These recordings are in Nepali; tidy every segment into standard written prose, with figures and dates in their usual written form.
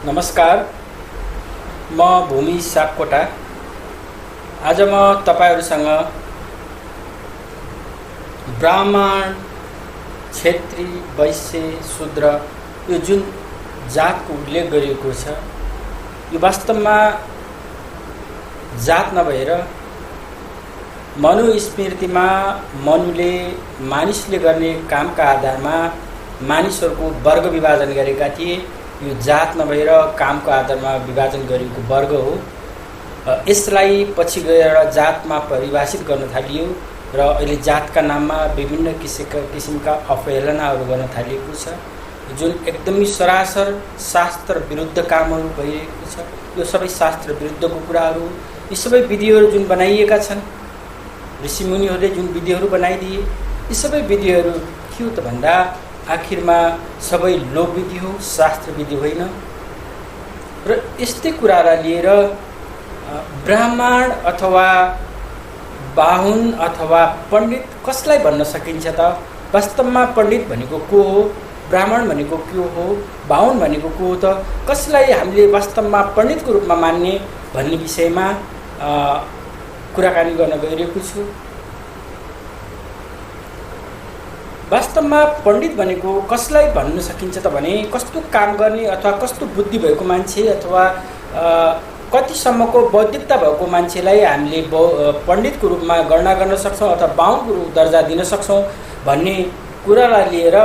नमस्कार, म भूमि सापकोटा। आज म तपाईहरुसँग ब्राह्मण, क्षेत्री, वैश्य, शूद्र यो जुन जातको उल्लेख गरिएको छ, यो वास्तवमा जात नभएर मनुस्मृतिमा मनुले मानिसले गर्ने कामका आधारमा मानिसहरूको वर्ग विभाजन गरेका थिए। यो जात नभएर कामको आधारमा विभाजन गरिएको वर्ग हो। यसलाई पछि गएर जातमा परिभाषित गर्न थालियो र अहिले जातका नाममा विभिन्न किसिमका अवहेलनाहरू गर्न थालिएको छ, जुन एकदमै सरासर शास्त्र विरुद्ध कामहरू भइरहेको छ। यो सबै शास्त्र विरुद्धको कुराहरू, यी सबै विधिहरू जुन बनाइएका छन्, ऋषिमुनिहरूले जुन विधिहरू बनाइदिए, यी सबै विधिहरू के हो त भन्दा आखिरमा सबै लोक विधि हो, शास्त्र विधि होइन। र यस्तै कुरालाई लिएर ब्राह्मण अथवा बाहुन अथवा पण्डित कसलाई भन्न सकिन्छ त? वास्तवमा पण्डित भनेको को हो, ब्राह्मण भनेको के हो, बाहुन भनेको को हो त? कसलाई हामीले वास्तवमा पण्डितको रूपमा मान्ने भन्ने विषयमा कुराकानी गर्न गइरहेको छु। वास्तवमा पण्डित भनेको कसलाई भन्न सकिन्छ त भने कस्तो काम गर्ने अथवा कस्तो बुद्धि भएको मान्छे अथवा कतिसम्मको बौद्धिकता भएको मान्छेलाई हामीले पण्डितको रूपमा गणना गर्न सक्छौँ अथवा बाहुनको दर्जा दिन सक्छौँ भन्ने कुरालाई लिएर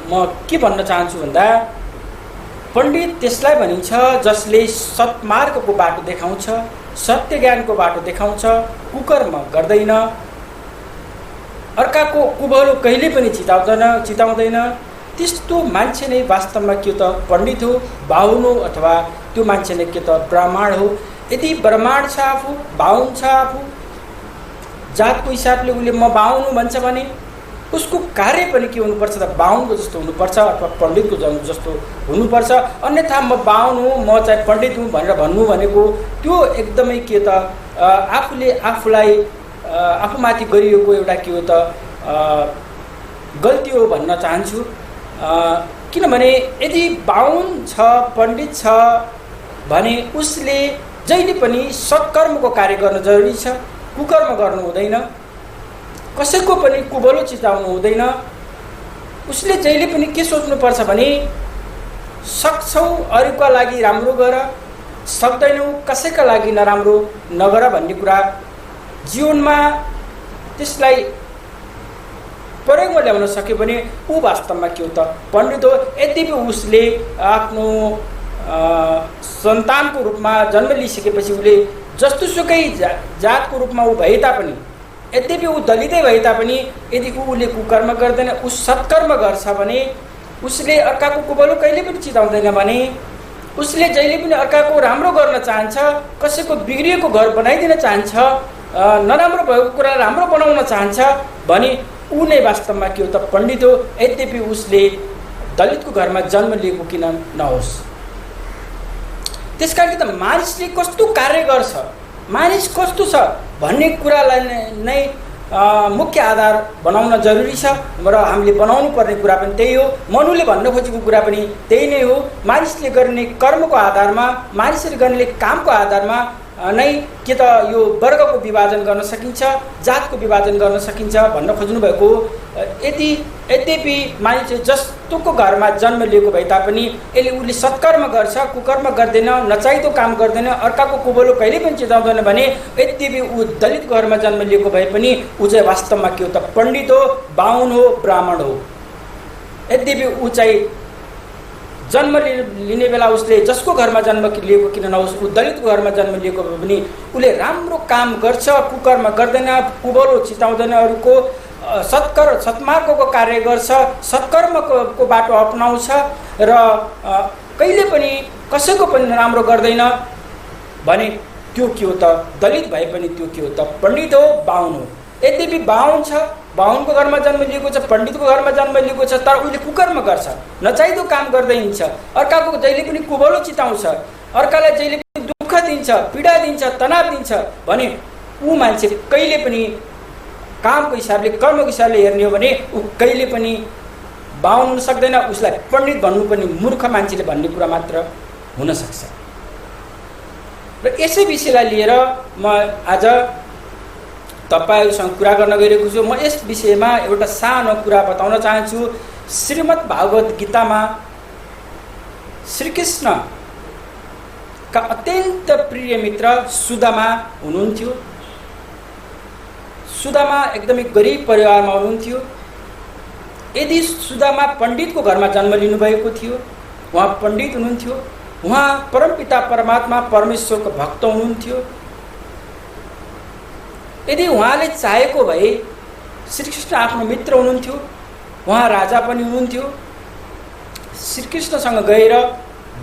म के भन्न चाहन्छु भन्दा, पण्डित त्यसलाई भनिन्छ जसले सत्मार्गको बाटो देखाउँछ, सत्य ज्ञानको बाटो देखाउँछ, कुकर्म गर्दैन, अर्काको कुभलो कहिले पनि चिताउँदैन। त्यस्तो मान्छे नै वास्तवमा के त पण्डित हो, बाहुन हो, अथवा त्यो मान्छे नै के त ब्राह्मण हो। यदि ब्राह्मण छ आफू, बाहुन छ आफू, जातको हिसाबले उसले म बाहुन हुँ भन्छ भने उसको कार्य पनि के हुनुपर्छ त बाहुनको जस्तो हुनुपर्छ अथवा पण्डितको जस्तो हुनुपर्छ। अन्यथा म बाहुन हुँ, म चाहिँ पण्डित हुँ भनेर भन्नु भनेको त्यो एकदमै के त आफूले आफूलाई आफूमाथि गरिएको एउटा के हो त गल्ती हो भन्न चाहन्छु। किनभने यदि बाहुन छ, पण्डित छ भने उसले जहिले पनि सत्कर्मको कार्य गर्न जरुरी छ, कुकर्म गर्नु हुँदैन, कसैको पनि कुभलो चिताउनु हुँदैन। उसले जहिले पनि के सोच्नुपर्छ भने सक्छौ अरूका लागि राम्रो गर, सक्दैनौ कसैका लागि नराम्रो नगर भन्ने कुरा जीवनमा त्यसलाई प्रयोगमा ल्याउन सक्यो भने ऊ वास्तवमा के हो त पण्डित हो। यद्यपि उसले आफ्नो सन्तानको रूपमा जन्म लिइसकेपछि उसले जस्तोसुकै जातको रूपमा ऊ भए तापनि, यद्यपि ऊ दलितै भए तापनि यदि उसले कुकर्म गर्दैन, ऊ सत्कर्म गर्छ भने, उसले अर्काको कुभलो कहिले पनि चिताउँदैन भने, उसले जहिले पनि अर्काको राम्रो गर्न चाहन्छ, कसैको बिग्रिएको घर बनाइदिन चाहन्छ, नराम्रो भएको कुरा राम्रो बनाउन चाहन्छ भने ऊ नै वास्तवमा के हो त पण्डित हो। यद्यपि उसले दलितको घरमा जन्म लिएको किन नहोस्। त्यसकारण त मानिसले कस्तो कार्य गर्छ, मानिस कस्तो छ भन्ने कुरालाई नै मुख्य आधार बनाउन जरुरी छ र हामीले बनाउनु पर्ने कुरा पनि त्यही हो। मनुले भन्न खोजेको कुरा पनि त्यही नै हो। मानिसले गर्ने कर्मको आधारमा, मानिसले गर्ने कामको आधारमा नै के त यो वर्गको विभाजन गर्न सकिन्छ, जातको विभाजन गर्न सकिन्छ भन्न खोज्नु भएको। यद्यपि मानिसले जस्तोको घरमा जन्म लिएको भए तापनि उसले सत्कर्म गर्छ, कुकर्म गर्दैन, नचाहिदो काम गर्दैन, अर्काको कुभलो कहिले पनि चिताउँदैन भने यद्यपि ऊ दलित घरमा जन्म लिएको भए पनि ऊ चाहिँ वास्तवमा के हो त पण्डित हो, बाहुन हो, ब्राह्मण हो। यद्यपि ऊ चाहिँ जन्म लिने बेला उसले जसको घरमा जन्म लिएको किन नहोस्, ऊ दलितको घरमा जन्म लिएको भए पनि उसले राम्रो काम गर्छ, कुकर्म गर्दैन, कुभलो चिताउँदैन, अरूको सत्मार्गको कार्य गर्छ, सत्कर्मको बाटो अपनाउँछ र कहिले पनि कसैको पनि नराम्रो गर्दैन भने त्यो के हो त दलित भए पनि त्यो के हो त पण्डित हो, बाहुन हो। यद्यपि बाहुन छ, बाहुनको घरमा जन्म लिएको छ, पण्डितको घरमा जन्म लिएको छ, तर उसले कुकर्म गर्छ, नचाहिदो काम गर्दै हिँड्छ, अर्काको जहिले पनि कुभलो चिताउँछ, अर्कालाई जहिले पनि दुःख दिन्छ, पीडा दिन्छ, तनाव दिन्छ भने ऊ मान्छे कहिले पनि कामको हिसाबले, कर्मको हिसाबले हेर्ने हो भने ऊ कहिले पनि बाहुन हुन सक्दैन, उसलाई पण्डित भन्नुपर्ने मूर्ख मान्छेले भन्ने कुरा मात्र हुनसक्छ। र यसै विषयलाई लिएर म आज तपाईहरुसँग कुरा गर्न गइरहेको छु। म यस विषयमा एउटा सानो कुरा बताउन चाहन्छु। श्रीमद् भागवत गीतामा श्रीकृष्णका अत्यन्त प्रिय मित्र सुदामा हुनुहुन्थ्यो। सुदामा एकदमै गरिब परिवारमा हुनुहुन्थ्यो। यदि सुदामा पण्डितको घरमा जन्म लिनुभएको थियो, उहाँ पण्डित हुनुहुन्थ्यो, उहाँ परमपिता परमात्मा परमेश्वरको भक्त हुनुहुन्थ्यो। यदि उहाँले चाहेको भए श्रीकृष्ण आफ्नो मित्र हुनुहुन्थ्यो, उहाँ राजा पनि हुनुहुन्थ्यो। श्रीकृष्णसँग गएर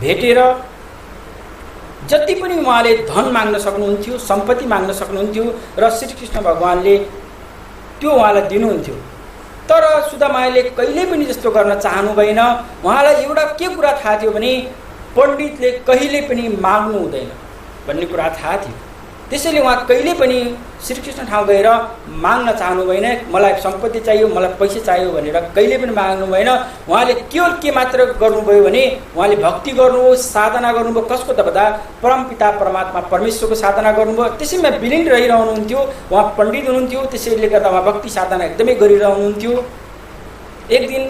भेटेर जति पनि उहाँले धन माग्न सक्नुहुन्थ्यो, सम्पत्ति माग्न सक्नुहुन्थ्यो र श्रीकृष्ण भगवानले त्यो उहाँलाई दिनुहुन्थ्यो। तर सुदामाले कहिले पनि जस्तो गर्न चाहनु भएन। उहाँलाई एउटा के कुरा थाहा थियो भने पण्डितले कहिले पनि माग्नु हुँदैन भन्ने कुरा थाहा थियो। त्यसैले उहाँ कहिले पनि श्रीकृष्ण ठाउँ गएर माग्न चाहनु भएन। मलाई सम्पत्ति चाहियो, मलाई पैसा चाहियो भनेर कहिले पनि माग्नु भएन। उहाँले केवल के मात्र गर्नुभयो भने उहाँले भक्ति गर्नुभयो, साधना गर्नुभयो। कसको त भन्दा परमपिता परमात्मा परमेश्वरको साधना गर्नुभयो। त्यसैमा विलीन रहिरहनुहुन्थ्यो। उहाँ पण्डित हुनुहुन्थ्यो, त्यसैले गर्दा उहाँ भक्ति साधना एकदमै गरिरहनुहुन्थ्यो। एक दिन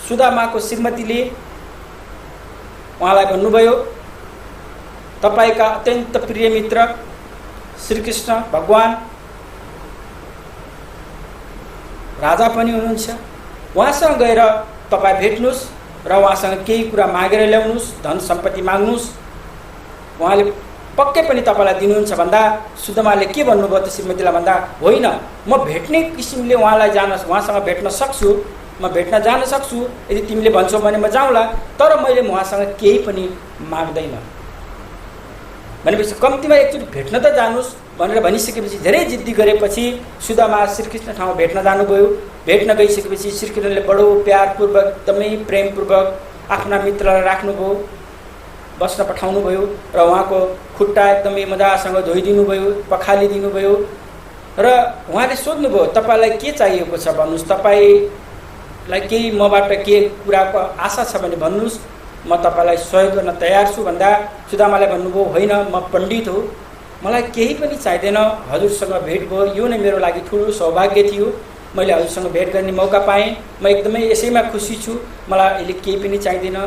सुदामाको श्रीमतीले उहाँलाई भन्नुभयो, तपाईका अत्यन्त प्रिय मित्र श्रीकृष्ण भगवान राजा पनि हुनुहुन्छ, उहाँसँग गएर तपाईँ भेट्नुहोस् र उहाँसँग केही कुरा मागेर ल्याउनुहोस्, धन सम्पत्ति माग्नुहोस्, उहाँले पक्कै पनि तपाईँलाई दिनुहुन्छ भन्दा सुदामाले के भन्नुभयो त श्रीमतीलाई भन्दा, होइन म भेट्ने किसिमले उहाँसँग भेट्न सक्छु, म भेट्न जान सक्छु, यदि तिमीले भन्छौ भने म जाउँला, तर मैले उहाँसँग केही पनि माग्दैन भनेपछि कम्तीमा एकचोटि भेट्न त जानुस् भनेर भनिसकेपछि धेरै जिद्दी गरेपछि सुदामा श्रीकृष्ण ठाउँ भेट्न जानुभयो। भेट्न गइसकेपछि श्रीकृष्णले बडो प्यारपूर्वक एकदमै प्रेमपूर्वक आफ्ना मित्रलाई राख्नुभयो, बस्न पठाउनुभयो र उहाँको खुट्टा एकदमै मजासँग धोइदिनु भयो, पखालिदिनु भयो र उहाँले सोध्नुभयो तपाईलाई के चाहिएको छ भन्नुस्, तपाईलाई केही मबाट के कुराको आशा छ भने भन्नुस्, म तपाईलाई सहयोग गर्न तयार छु भन्दा सुदामाले भन्नुभयो, होइन म पण्डित हो, मलाई केही पनि चाहिँदैन, हजुरसँग भेट भयो, यो नै मेरो लागि ठुलो सौभाग्य थियो, मैले हजुरसँग भेट गर्ने मौका पाएँ, म एकदमै यसैमा खुसी छु, मलाई अहिले केही पनि चाहिँदैन,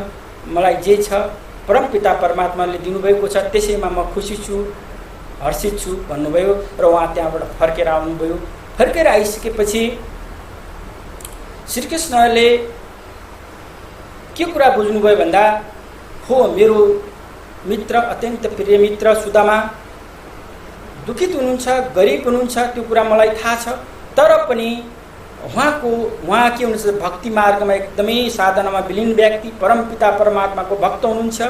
मलाई जे छ परमपिता परमात्माले दिनुभएको छ त्यसैमा म खुसी छु, हर्षित छु भन्नुभयो र उहाँ त्यहाँबाट फर्केर आउनुभयो। फर्केर आइसकेपछि श्रीकृष्णले के कुरा बुझ्नुभयो भन्दा, हो मेरो मित्र अत्यन्त प्रिय मित्र सुदामा दुखित हुनुहुन्छ, गरिब हुनुहुन्छ, त्यो कुरा मलाई थाहा छ, तर पनि उहाँ के हुनुहुन्छ भक्ति मार्गमा एकदमै साधनामा विलीन व्यक्ति, परमपिता परमात्माको भक्त हुनुहुन्छ,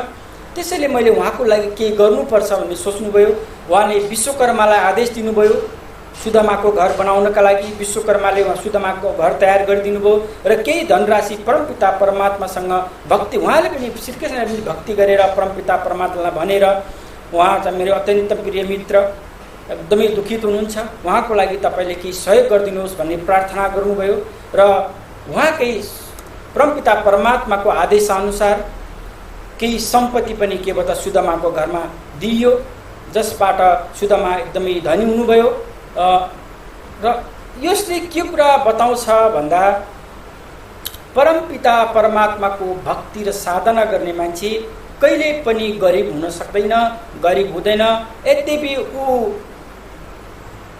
त्यसैले मैले उहाँको लागि केही गर्नुपर्छ भन्ने सोच्नुभयो। उहाँले विश्वकर्मालाई आदेश दिनुभयो सुदामाको घर बनाउनका लागि। विश्वकर्माले उहाँ सुदामाको घर तयार गरिदिनु भयो र केही धनराशि परमपिता परमात्मासँग भक्ति, उहाँले पनि श्रीकृष्णले पनि भक्ति गरेर परमपिता परमात्मालाई भनेर उहाँ चाहिँ मेरो अत्यन्त प्रिय मित्र एकदमै दुखित हुनुहुन्छ, उहाँको लागि तपाईँले केही सहयोग गरिदिनुहोस् भन्ने प्रार्थना गर्नुभयो र उहाँकै परमपिता परमात्माको आदेशअनुसार केही सम्पत्ति पनि के भन्छ सुदामाको घरमा दिइयो, जसबाट सुदामा एकदमै धनी हुनुभयो। र यसले के कुरा बताउँछ भन्दा परमपिता परमात्माको भक्ति र साधना गर्ने मान्छे कहिले पनि गरिब हुन सक्दैन, गरिब हुँदैन। यद्यपि ऊ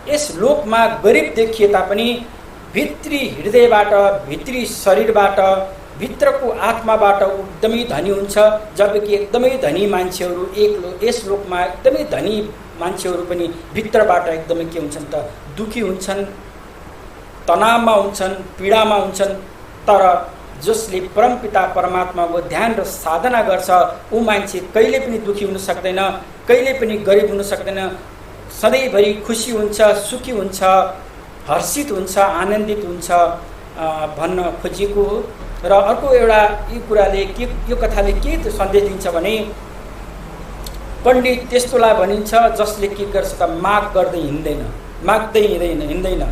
यस लोकमा गरिब देखिए तापनि भित्री हृदयबाट, भित्री शरीरबाट, भित्रको आत्माबाट एकदमै धनी हुन्छ। जबकि एकदमै धनी मान्छेहरू यस लोकमा एकदमै धनी मान्छेहरू पनि भित्रबाट एकदमै के हुन्छन् त दुखी हुन्छन्, तनावमा हुन्छन्, पीडामा हुन्छन्। तर जसले परमपिता परमात्माको ध्यान र साधना गर्छ ऊ मान्छे कहिले पनि दुखी हुन सक्दैन, कहिले पनि गरिब हुन सक्दैन, सधैँभरि खुसी हुन्छ, सुखी हुन्छ, हर्षित हुन्छ, आनन्दित हुन्छ भन्न खोजिएको हो। र अर्को एउटा यो कुराले यो कथाले के सन्देश दिन्छ भने पण्डित त्यस्तोलाई भनिन्छ जसले के गर्छ त माग गर्दै हिँड्दैन, माग्दै हिँड्दैन।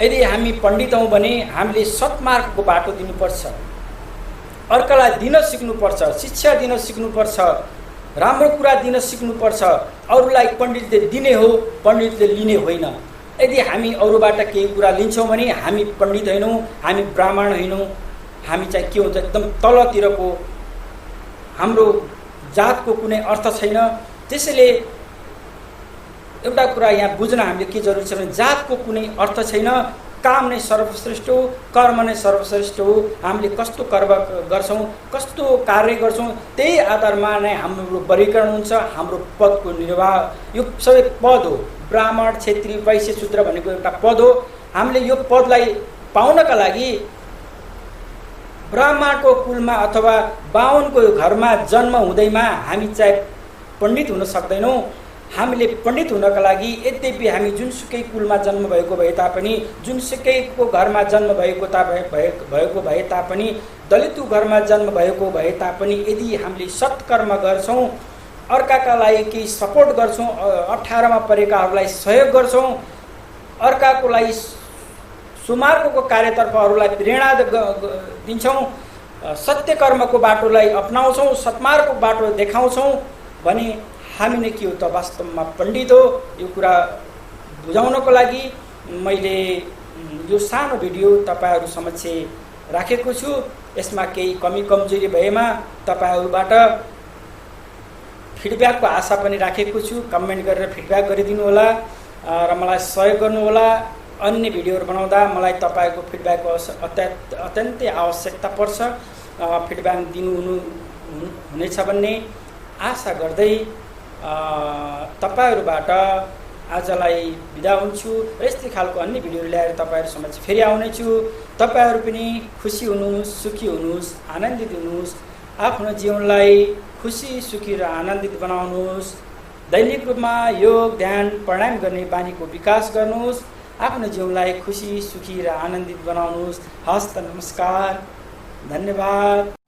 यदि हामी पण्डित हौँ भने हामीले सत्मार्गको बाटो दिनुपर्छ, अर्कालाई दिन सिक्नुपर्छ, शिक्षा दिन सिक्नुपर्छ, राम्रो कुरा दिन सिक्नुपर्छ। अरूलाई पण्डितले दिने हो, पण्डितले लिने होइन। यदि हामी अरूबाट केही कुरा लिन्छौँ भने हामी पण्डित होइनौँ, हामी ब्राह्मण होइनौँ, हामी चाहिँ के हुन्छ एकदम तलतिरको, हाम्रो जातको कुनै अर्थ छैन। त्यसैले एउटा कुरा यहाँ बुझ्न हामीले के जरुरी छ भने जातको कुनै अर्थ छैन, काम नै सर्वश्रेष्ठ हो, कर्म नै सर्वश्रेष्ठ हो। हामीले कस्तो कर्म गर्छौँ, कस्तो कार्य गर्छौँ, त्यही आधारमा नै हाम्रो वर्गीकरण हुन्छ, हाम्रो पदको निर्वाह। यो सबै पद हो, ब्राह्मण, क्षेत्री, वैश्य, शूद्र भनेको एउटा पद हो। हामीले यो पदलाई पाउनका लागि ब्राह्मणको कुलमा अथवा बाहुनको घरमा जन्म हुँदैमा हामी चाहिँ पण्डित हुन सक्दैनौँ। हामीले पण्डित हुनका लागि यद्यपि हामी जुनसुकै कुलमा जन्म भएको भए तापनि, जुनसुकैको घरमा जन्म भएको भए तापनि, दलित घरमा जन्म भएको भए तापनि, यदि हामीले सत्कर्म गर्छौँ, अर्काका लागि केही सपोर्ट गर्छौँ, 18मा परेकाहरूलाई सहयोग गर्छौँ, अर्काको लागि सुमार्गको कार्यतर्फ अरूलाई प्रेरणा दिन्छौँ, सत्य कर्मको बाटोलाई अपनाउँछौँ, सत्मार्गको बाटो देखाउँछौँ भने हामी नै के हो त वास्तवमा पण्डित हो। यो कुरा बुझाउनको लागि मैले यो सानो भिडियो तपाईहरु समक्ष राखेको छु। यसमा केही कमी कमजोरी भएमा तपाईहरुबाट फिडब्याकको आशा पनि राखेको छु। कमेन्ट गरेर फिडब्याक गरिदिनु होला र मलाई सहयोग गर्नु होला। अन्य भिडियोहरु बनाउँदा मलाई तपाईको फिडब्याकको अत्यन्तै आवश्यकता पर्छ। फिडब्याक दिनु हुनेछ भन्ने आशा गर्दै तपाईहरुबाट आजलाई बिदा हुन्छु। यस्तै खालको अन्य भिडियोहरु ल्याएर तपाईहरु समक्ष फेरि आउने छु। तपाईहरु पनि खुशी हुनुहोस्, सुखी हुनुहोस्, आनन्दित हुनुहोस्। आफ्नो जीवनलाई खुशी, सुखी र आनन्दित बनाउनुहोस्। दैनिक रूपमा योग, ध्यान, प्राणायाम गर्ने बानीको विकास गर्नुहोस्। आफ्नो जीवनलाई खुशी, सुखी र आनन्दित बनाउनुहोस्। हस्त नमस्कार, धन्यवाद।